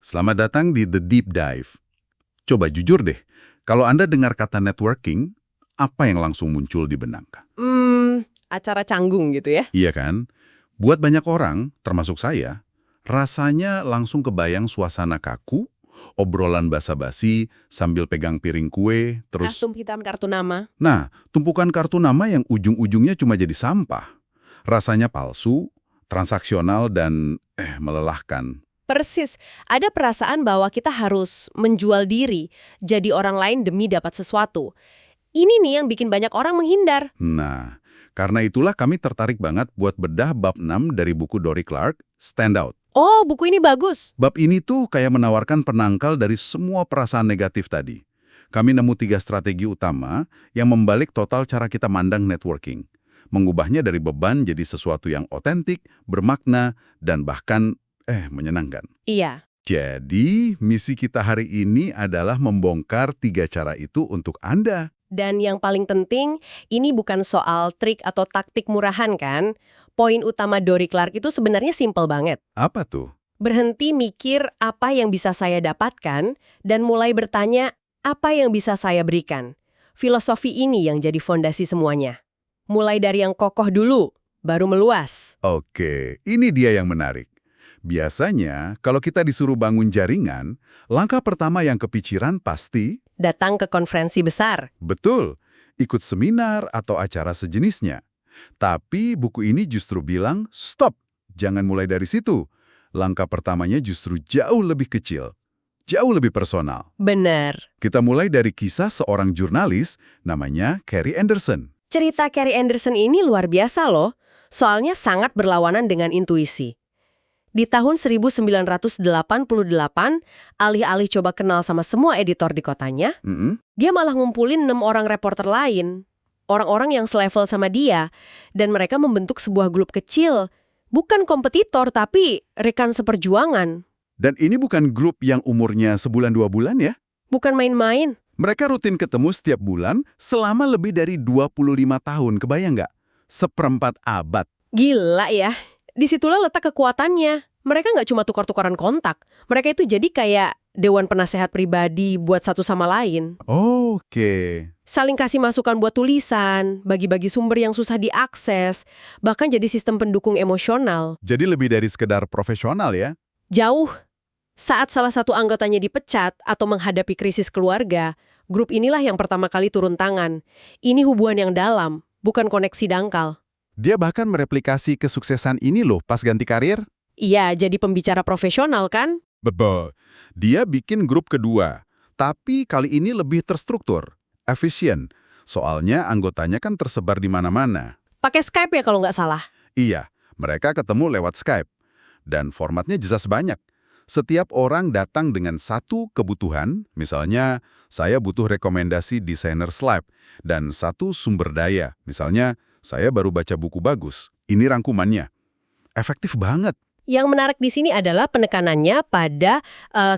Selamat datang di The Deep Dive. Coba jujur deh, kalau Anda dengar kata networking, apa yang langsung muncul di benak? Acara canggung gitu ya? Iya kan? Buat banyak orang, termasuk saya, rasanya langsung kebayang suasana kaku, obrolan basa-basi, sambil pegang piring kue, terus... Kostum hitam kartu nama. Nah, tumpukan kartu nama yang ujung-ujungnya cuma jadi sampah. Rasanya palsu, transaksional, dan melelahkan. Persis, ada perasaan bahwa kita harus menjual diri, jadi orang lain demi dapat sesuatu. Ini nih yang bikin banyak orang menghindar. Nah, karena itulah kami tertarik banget buat bedah bab 6 dari buku Dorie Clark, Stand Out. Oh, buku ini bagus. Bab ini tuh kayak menawarkan penangkal dari semua perasaan negatif tadi. Kami nemu 3 strategi utama yang membalik total cara kita mandang networking. Mengubahnya dari beban jadi sesuatu yang otentik, bermakna, dan bahkan menyenangkan. Iya. Jadi, misi kita hari ini adalah membongkar 3 cara itu untuk Anda. Dan yang paling penting, ini bukan soal trik atau taktik murahan kan? Poin utama Dorie Clark itu sebenarnya simpel banget. Apa tuh? Berhenti mikir apa yang bisa saya dapatkan, dan mulai bertanya apa yang bisa saya berikan. Filosofi ini yang jadi fondasi semuanya. Mulai dari yang kokoh dulu, baru meluas. Oke, ini dia yang menarik. Biasanya, kalau kita disuruh bangun jaringan, langkah pertama yang kepikiran pasti... Datang ke konferensi besar. Betul, ikut seminar atau acara sejenisnya. Tapi buku ini justru bilang, stop, jangan mulai dari situ. Langkah pertamanya justru jauh lebih kecil, jauh lebih personal. Benar. Kita mulai dari kisah seorang jurnalis namanya Carrie Anderson. Cerita Carrie Anderson ini luar biasa loh, soalnya sangat berlawanan dengan intuisi. Di tahun 1988, alih-alih coba kenal sama semua editor di kotanya, dia malah ngumpulin 6 orang reporter lain. Orang-orang yang selevel sama dia, dan mereka membentuk sebuah grup kecil. Bukan kompetitor, tapi rekan seperjuangan. Dan ini bukan grup yang umurnya sebulan 2 bulan ya? Bukan main-main. Mereka rutin ketemu setiap bulan selama lebih dari 25 tahun, kebayang nggak? Seperempat abad. Gila ya. Disitulah letak kekuatannya. Mereka nggak cuma tukar-tukaran kontak. Mereka itu jadi kayak dewan penasehat pribadi buat satu sama lain. Oke. Saling kasih masukan buat tulisan, bagi-bagi sumber yang susah diakses, bahkan jadi sistem pendukung emosional. Jadi lebih dari sekedar profesional ya? Jauh. Saat salah satu anggotanya dipecat atau menghadapi krisis keluarga, grup inilah yang pertama kali turun tangan. Ini hubungan yang dalam, bukan koneksi dangkal. Dia bahkan mereplikasi kesuksesan ini loh pas ganti karir. Iya, jadi pembicara profesional kan? Betul. Dia bikin grup kedua, tapi kali ini lebih terstruktur, efisien. Soalnya anggotanya kan tersebar di mana-mana. Pakai Skype ya kalau nggak salah? Iya, mereka ketemu lewat Skype. Dan formatnya jelas banyak. Setiap orang datang dengan satu kebutuhan, misalnya saya butuh rekomendasi desainer slide, dan satu sumber daya, misalnya saya baru baca buku bagus. Ini rangkumannya. Efektif banget. Yang menarik di sini adalah penekanannya pada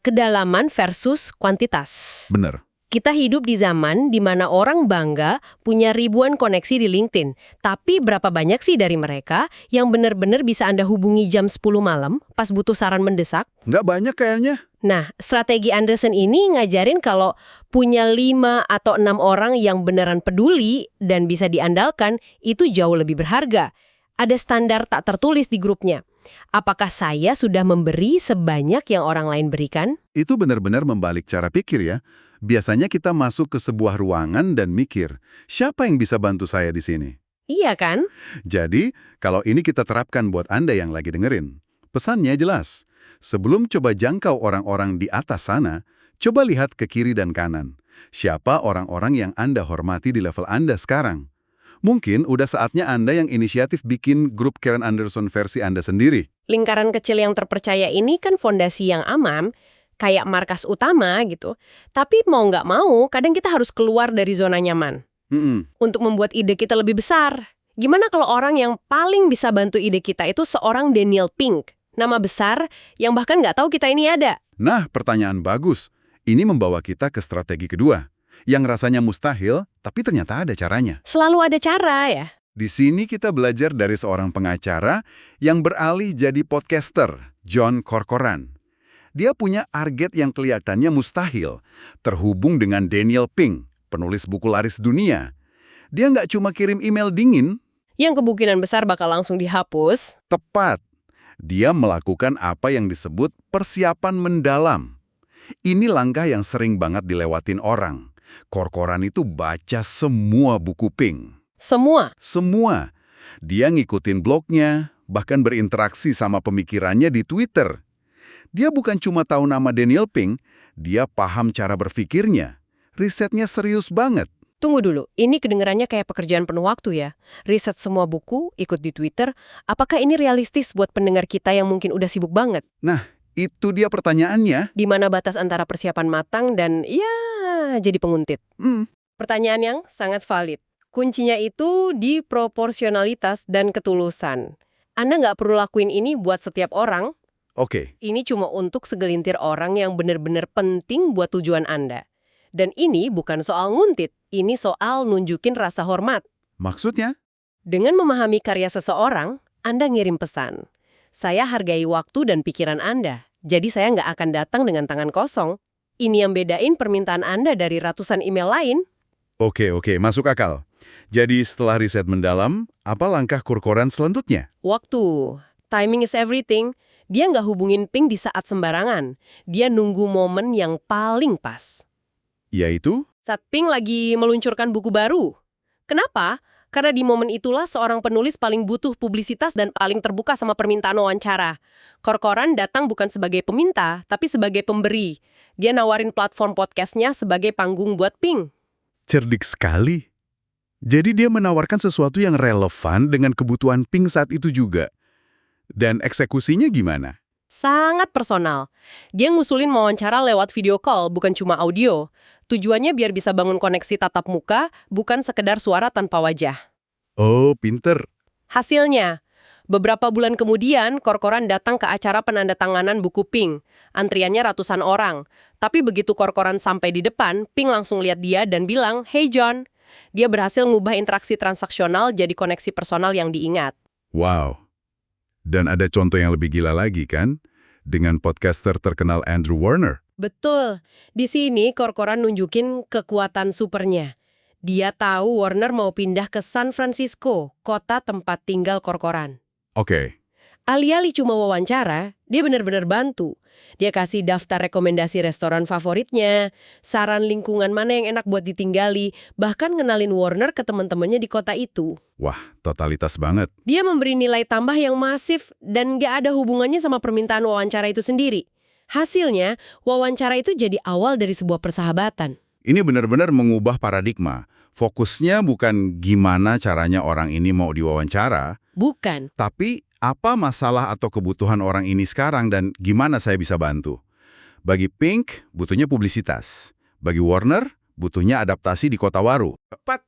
kedalaman versus kuantitas. Bener. Kita hidup di zaman di mana orang bangga punya ribuan koneksi di LinkedIn. Tapi berapa banyak sih dari mereka yang benar-benar bisa Anda hubungi jam 10 malam pas butuh saran mendesak? Nggak banyak kayaknya. Nah, strategi Anderson ini ngajarin kalau punya 5 atau 6 orang yang beneran peduli dan bisa diandalkan, itu jauh lebih berharga. Ada standar tak tertulis di grupnya. Apakah saya sudah memberi sebanyak yang orang lain berikan? Itu benar-benar membalik cara pikir ya. Biasanya kita masuk ke sebuah ruangan dan mikir, siapa yang bisa bantu saya di sini? Iya kan? Jadi, kalau ini kita terapkan buat Anda yang lagi dengerin, pesannya jelas. Sebelum coba jangkau orang-orang di atas sana, coba lihat ke kiri dan kanan. Siapa orang-orang yang Anda hormati di level Anda sekarang? Mungkin udah saatnya Anda yang inisiatif bikin grup Karen Anderson versi Anda sendiri. Lingkaran kecil yang terpercaya ini kan fondasi yang aman, kayak markas utama gitu. Tapi mau nggak mau, kadang kita harus keluar dari zona nyaman. Untuk membuat ide kita lebih besar. Gimana kalau orang yang paling bisa bantu ide kita itu seorang Daniel Pink? Nama besar yang bahkan nggak tahu kita ini ada. Nah, pertanyaan bagus. Ini membawa kita ke strategi kedua. Yang rasanya mustahil, tapi ternyata ada caranya. Selalu ada cara ya. Di sini kita belajar dari seorang pengacara yang beralih jadi podcaster, John Corcoran. Dia punya target yang kelihatannya mustahil, terhubung dengan Daniel Pink, penulis buku laris dunia. Dia nggak cuma kirim email dingin, Yang kemungkinan besar bakal langsung dihapus. tepat. Dia melakukan apa yang disebut persiapan mendalam. Ini langkah yang sering banget dilewatin orang. Korkoran itu baca semua buku Pink. Semua. Semua. Dia ngikutin blognya, bahkan berinteraksi sama pemikirannya di Twitter. Dia bukan cuma tahu nama Daniel Pink, dia paham cara berpikirnya. Risetnya serius banget. Tunggu dulu, ini kedengarannya kayak pekerjaan penuh waktu ya. Riset semua buku, ikut di Twitter. Apakah ini realistis buat pendengar kita yang mungkin udah sibuk banget? Nah, itu dia pertanyaannya. Di mana batas antara persiapan matang dan ya jadi penguntit? Pertanyaan yang sangat valid. Kuncinya itu di proporsionalitas dan ketulusan. Anda nggak perlu lakuin ini buat setiap orang. Oke, Ini cuma untuk segelintir orang yang benar-benar penting buat tujuan Anda. Dan ini bukan soal nguntit, ini soal nunjukin rasa hormat. maksudnya? Dengan memahami karya seseorang, Anda ngirim pesan. Saya hargai waktu dan pikiran Anda, jadi saya nggak akan datang dengan tangan kosong. Ini yang bedain permintaan Anda dari ratusan email lain. Oke, masuk akal. Jadi setelah riset mendalam, apa langkah Korkoran selanjutnya? Waktu. Timing is everything. Dia nggak hubungin Pink di saat sembarangan. Dia nunggu momen yang paling pas. Yaitu? Saat Pink lagi meluncurkan buku baru. Kenapa? Karena di momen itulah seorang penulis paling butuh publisitas dan paling terbuka sama permintaan wawancara. Korkoran datang bukan sebagai peminta, tapi sebagai pemberi. Dia nawarin platform podcastnya sebagai panggung buat Pink. Cerdik sekali. Jadi dia menawarkan sesuatu yang relevan dengan kebutuhan Pink saat itu juga. Dan eksekusinya gimana? Sangat personal. Dia ngusulin wawancara lewat video call, bukan cuma audio. Tujuannya biar bisa bangun koneksi tatap muka, bukan sekedar suara tanpa wajah. Oh, pinter. Hasilnya, beberapa bulan kemudian, Korkoran datang ke acara penandatanganan buku Pink. Antriannya ratusan orang. Tapi begitu Korkoran sampai di depan, Pink langsung lihat dia dan bilang, "Hey John." Dia berhasil ngubah interaksi transaksional jadi koneksi personal yang diingat. Wow. Dan ada contoh yang lebih gila lagi kan? Dengan podcaster terkenal Andrew Warner. Betul. Di sini Korkoran nunjukin kekuatan supernya. Dia tahu Warner mau pindah ke San Francisco, kota tempat tinggal Korkoran. Oke. Alih-alih cuma wawancara, dia benar-benar bantu. Dia kasih daftar rekomendasi restoran favoritnya, saran lingkungan mana yang enak buat ditinggali, bahkan ngenalin Warner ke teman-temannya di kota itu. Wah, totalitas banget. Dia memberi nilai tambah yang masif dan nggak ada hubungannya sama permintaan wawancara itu sendiri. Hasilnya, wawancara itu jadi awal dari sebuah persahabatan. Ini benar-benar mengubah paradigma. Fokusnya bukan gimana caranya orang ini mau diwawancara, Bukan. tapi apa masalah atau kebutuhan orang ini sekarang dan gimana saya bisa bantu. Bagi Pink, butuhnya publisitas. Bagi Warner, butuhnya adaptasi di kota baru. Tepat.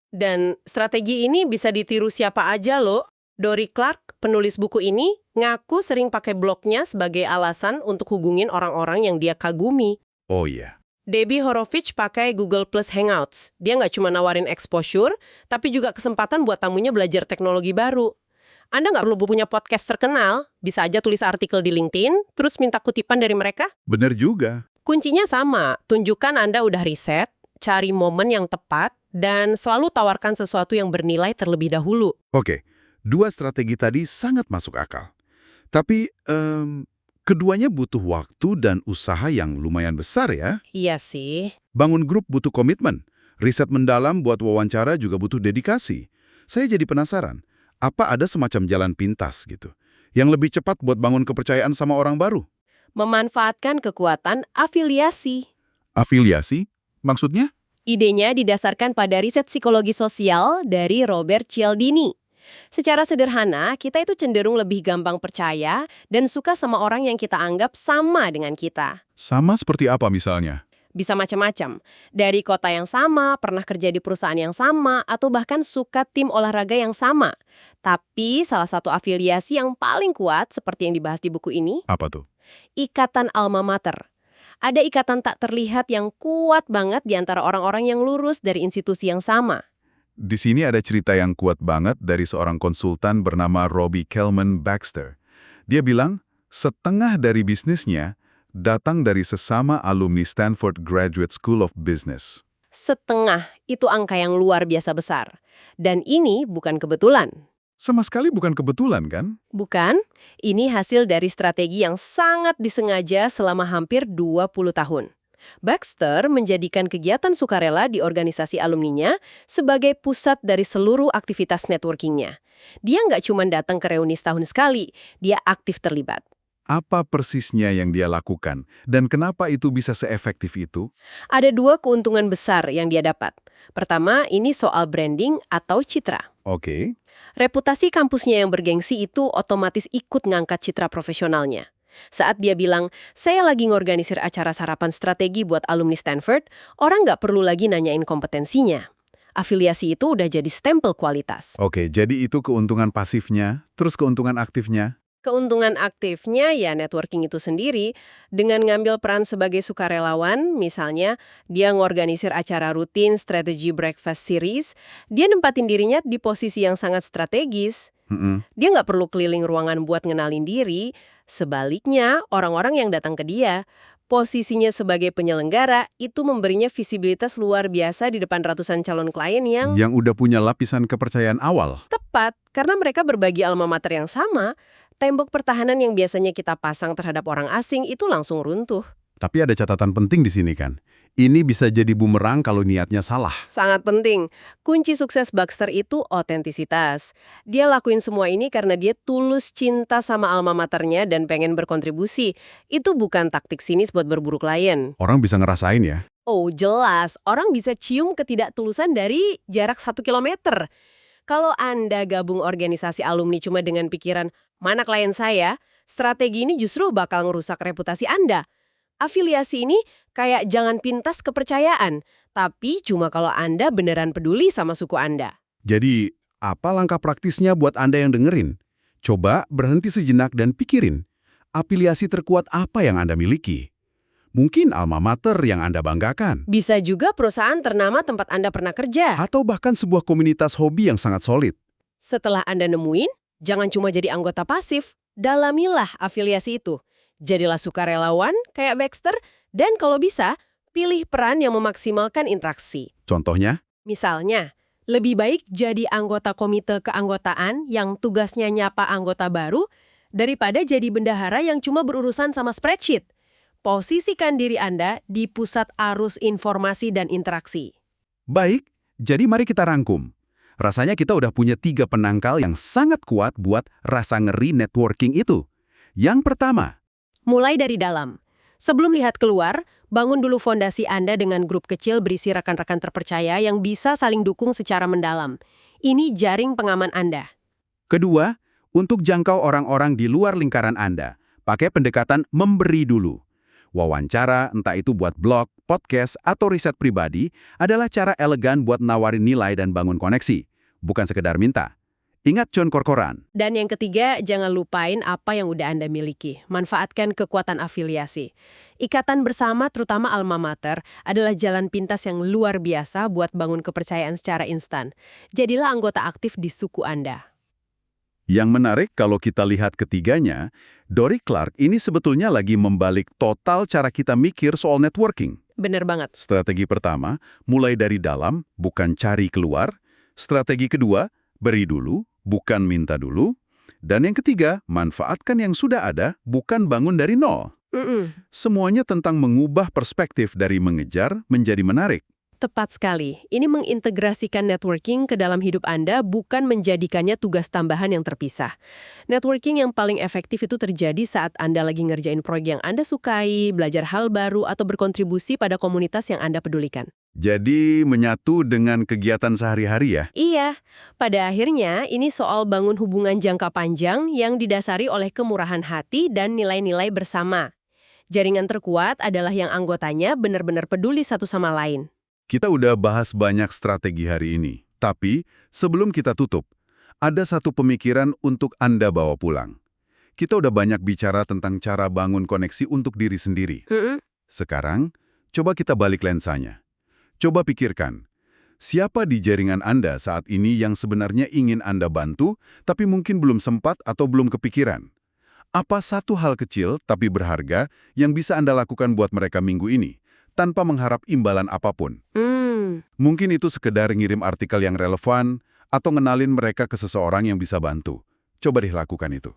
Dan strategi ini bisa ditiru siapa aja loh. Dorie Clark, penulis buku ini, ngaku sering pakai blognya sebagai alasan untuk hubungin orang-orang yang dia kagumi. Oh iya. Debbie Horowitz pakai Google Plus Hangouts. Dia nggak cuma nawarin exposure, tapi juga kesempatan buat tamunya belajar teknologi baru. Anda nggak perlu punya podcast terkenal, bisa aja tulis artikel di LinkedIn, terus minta kutipan dari mereka. Bener juga. Kuncinya sama, tunjukkan Anda udah riset, cari momen yang tepat, dan selalu tawarkan sesuatu yang bernilai terlebih dahulu. Oke, dua strategi tadi sangat masuk akal. Tapi, keduanya butuh waktu dan usaha yang lumayan besar ya. Iya sih. Bangun grup butuh komitmen. Riset mendalam buat wawancara juga butuh dedikasi. Saya jadi penasaran, apa ada semacam jalan pintas gitu, yang lebih cepat buat bangun kepercayaan sama orang baru? Memanfaatkan kekuatan afiliasi. Afiliasi? Maksudnya? Idenya didasarkan pada riset psikologi sosial dari Robert Cialdini. Secara sederhana, kita itu cenderung lebih gampang percaya dan suka sama orang yang kita anggap sama dengan kita. Sama seperti apa misalnya? Bisa macam-macam. Dari kota yang sama, pernah kerja di perusahaan yang sama, atau bahkan suka tim olahraga yang sama. Tapi salah satu afiliasi yang paling kuat, seperti yang dibahas di buku ini, Apa tuh? ikatan alma mater. Ada ikatan tak terlihat yang kuat banget di antara orang-orang yang lulus dari institusi yang sama. Di sini ada cerita yang kuat banget dari seorang konsultan bernama Robbie Kelman Baxter. Dia bilang, setengah dari bisnisnya datang dari sesama alumni Stanford Graduate School of Business. Setengah itu angka yang luar biasa besar. Dan ini bukan kebetulan. Sama sekali bukan kebetulan, kan? Bukan, ini hasil dari strategi yang sangat disengaja selama hampir 20 tahun. Baxter menjadikan kegiatan sukarela di organisasi alumninya sebagai pusat dari seluruh aktivitas networkingnya. Dia nggak cuma datang ke reuni setahun sekali, dia aktif terlibat. Apa persisnya yang dia lakukan, dan kenapa itu bisa seefektif itu? Ada dua keuntungan besar yang dia dapat. Pertama, ini soal branding atau citra. Oke. Reputasi kampusnya yang bergengsi itu otomatis ikut ngangkat citra profesionalnya. Saat dia bilang, saya lagi ngorganisir acara sarapan strategi buat alumni Stanford, orang nggak perlu lagi nanyain kompetensinya. Afiliasi itu udah jadi stempel kualitas. Oke, jadi itu keuntungan pasifnya, terus keuntungan aktifnya? Keuntungan aktifnya ya networking itu sendiri, dengan ngambil peran sebagai sukarelawan, misalnya dia ngorganisir acara rutin strategi breakfast series, dia nempatin dirinya di posisi yang sangat strategis. Dia nggak perlu keliling ruangan buat ngenalin diri. Sebaliknya, orang-orang yang datang ke dia, posisinya sebagai penyelenggara itu memberinya visibilitas luar biasa di depan ratusan calon klien yang Yang udah punya lapisan kepercayaan awal. tepat karena mereka berbagi alma mater yang sama. Tembok pertahanan yang biasanya kita pasang terhadap orang asing itu langsung runtuh. Tapi ada catatan penting di sini kan. Ini bisa jadi bumerang kalau niatnya salah. Sangat penting. Kunci sukses Baxter itu otentisitas. Dia lakuin semua ini karena dia tulus cinta sama alma maternya dan pengen berkontribusi. Itu bukan taktik sinis buat berburu klien. Orang bisa ngerasain ya. Oh, jelas. Orang bisa cium ketidaktulusan dari jarak 1 kilometer. Kalau Anda gabung organisasi alumni cuma dengan pikiran, mana klien saya, strategi ini justru bakal ngerusak reputasi Anda. Afiliasi ini kayak jangan pintas kepercayaan, tapi cuma kalau Anda beneran peduli sama suku Anda. Jadi, apa langkah praktisnya buat Anda yang dengerin? Coba berhenti sejenak dan pikirin, afiliasi terkuat apa yang Anda miliki? Mungkin alma mater yang Anda banggakan. Bisa juga perusahaan ternama tempat Anda pernah kerja. Atau bahkan sebuah komunitas hobi yang sangat solid. Setelah Anda nemuin, jangan cuma jadi anggota pasif, dalamilah afiliasi itu. Jadilah sukarelawan kayak Baxter, dan kalau bisa, pilih peran yang memaksimalkan interaksi. Contohnya? Misalnya, lebih baik jadi anggota komite keanggotaan yang tugasnya nyapa anggota baru daripada jadi bendahara yang cuma berurusan sama spreadsheet. Posisikan diri Anda di pusat arus informasi dan interaksi. Baik, jadi mari kita rangkum. Rasanya kita udah punya 3 penangkal yang sangat kuat buat rasa ngeri networking itu. Yang pertama, Mulai dari dalam. Sebelum lihat keluar, bangun dulu fondasi Anda dengan grup kecil berisi rekan-rekan terpercaya yang bisa saling dukung secara mendalam. Ini jaring pengaman Anda. kedua, untuk jangkau orang-orang di luar lingkaran Anda, pakai pendekatan memberi dulu. Wawancara, entah itu buat blog, podcast, atau riset pribadi, adalah cara elegan buat nawarin nilai dan bangun koneksi, bukan sekedar minta. Ingat John Corcoran. Dan yang ketiga, jangan lupain apa yang udah Anda miliki. Manfaatkan kekuatan afiliasi. Ikatan bersama, terutama alma mater, adalah jalan pintas yang luar biasa buat bangun kepercayaan secara instan. Jadilah anggota aktif di suku Anda. Yang menarik kalau kita lihat ketiganya, Dorie Clark ini sebetulnya lagi membalik total cara kita mikir soal networking. Bener banget. Strategi pertama, mulai dari dalam, bukan cari keluar. Strategi kedua, beri dulu, bukan minta dulu. Dan yang ketiga, manfaatkan yang sudah ada, bukan bangun dari nol. Semuanya tentang mengubah perspektif dari mengejar menjadi menarik. Tepat sekali. Ini mengintegrasikan networking ke dalam hidup Anda, bukan menjadikannya tugas tambahan yang terpisah. Networking yang paling efektif itu terjadi saat Anda lagi ngerjain proyek yang Anda sukai, belajar hal baru, atau berkontribusi pada komunitas yang Anda pedulikan. Jadi menyatu dengan kegiatan sehari-hari ya? Iya, pada akhirnya ini soal bangun hubungan jangka panjang yang didasari oleh kemurahan hati dan nilai-nilai bersama. Jaringan terkuat adalah yang anggotanya benar-benar peduli satu sama lain. Kita udah bahas banyak strategi hari ini. Tapi sebelum kita tutup, ada satu pemikiran untuk Anda bawa pulang. Kita udah banyak bicara tentang cara bangun koneksi untuk diri sendiri. Sekarang, coba kita balik lensanya. Coba pikirkan, siapa di jaringan Anda saat ini yang sebenarnya ingin Anda bantu, tapi mungkin belum sempat atau belum kepikiran? Apa satu hal kecil tapi berharga yang bisa Anda lakukan buat mereka minggu ini, tanpa mengharap imbalan apapun? Mungkin itu sekedar ngirim artikel yang relevan, atau ngenalin mereka ke seseorang yang bisa bantu. Coba deh lakukan itu.